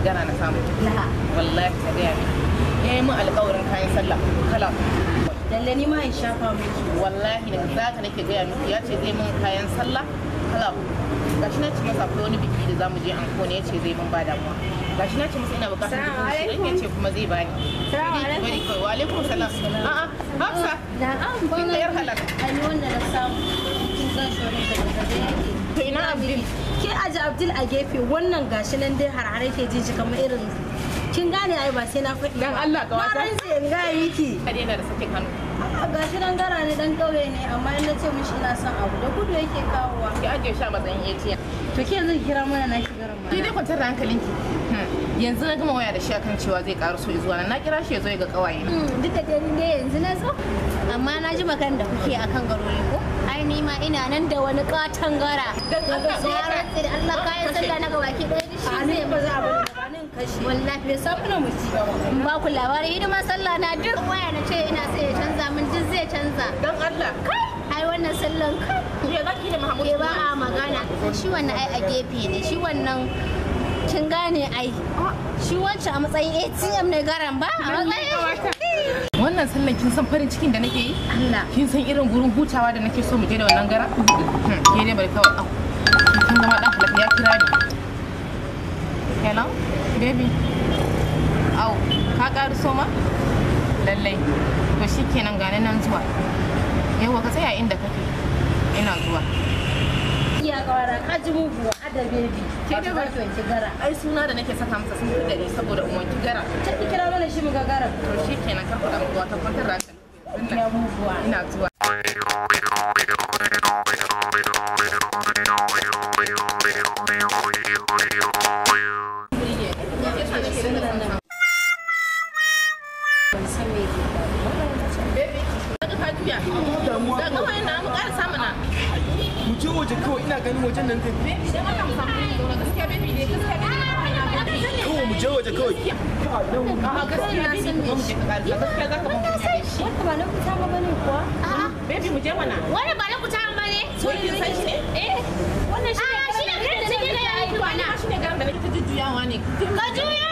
gara na samu wallahi ta gaya ni yayi mun alƙawarin kayan sallah kala lalle ni ma in shafa miki wallahi da zaka nake gaya miki ya ce zai mun kayan sallah kala gashi na ci masa akwai wani biki da zamu je an kone yace zai mun ba damuwa gashi na ci masa ina bukatar dubu yace kuma zai bani bari kai wa alaikum salam a'a Hafsa na'am kin da yar halak ai wanda na samu kin san shore da yake to ina Abdul ke aje Abdul a gefe wannan gashi nan dai har ke jin shi kamar irin kin gane ai ba sai na faɗi dan Allah ka wata na sai in ga miki kade yana da sakin hannu gashi nan gara ne dan kauye ne amma in nace mishi ina son abu da gudu yake kawowa ki aje shi a matsayin ATM to ke zan kira mana na shigaran ma ki dai kwantar da hankalinki yanzu na gama waya da shi akan cewa zai karu so zuwa na kira shi ya zo ya ga kawaye duka dai ni dai yanzu na zo amma na ji magana da kuke akan garori ko ai ni ma ina nan da wani katon gara dan Allah ya rantsi da Allah kayan sallah na gabaki ɗaya da shi zai ba za a bari gabanin kashi wallahi bai samu na muci in ba ku labari hidima sallah na duk waya na ce ina sai ya canza min duk zai canza dan Allah kai ai wannan sallan kai me zaki da Mahmud ke ba a magana shi wannan ai a gefe ne shi wannan kin gane ai shi wancan a matsayin ATM ne garan ba a matsayin wannan sallan kin san farin cikin da nake yi Allah kin san irin gurin hutawa da nake so mu je da wannan gara ke dai bari kawai kin zama dan halaka ya kira ni hello baby au ka ƙaru so ma lallai to shikenan gane nan zuwa yawa ka tsaya inda kake ina zuwa iya kawara ka ji muguwa ada baby ke da ba ki gara ai suna da nake saka masa sun fi dare saboda in wanki gara ta kira mana shi muga gara to shikenan ka faɗa muku ta kwantar da ya muguwa ina zuwa mu je waje kawai ina ganin wajen nan zai kawai mu je waje kawai ba na kuta ba bane kuwa baby mu je mana wani ba na kuta ba ne kin san shi ne wannan shi ne shi ne garan da nake ta jujjuyawa ne ka juyo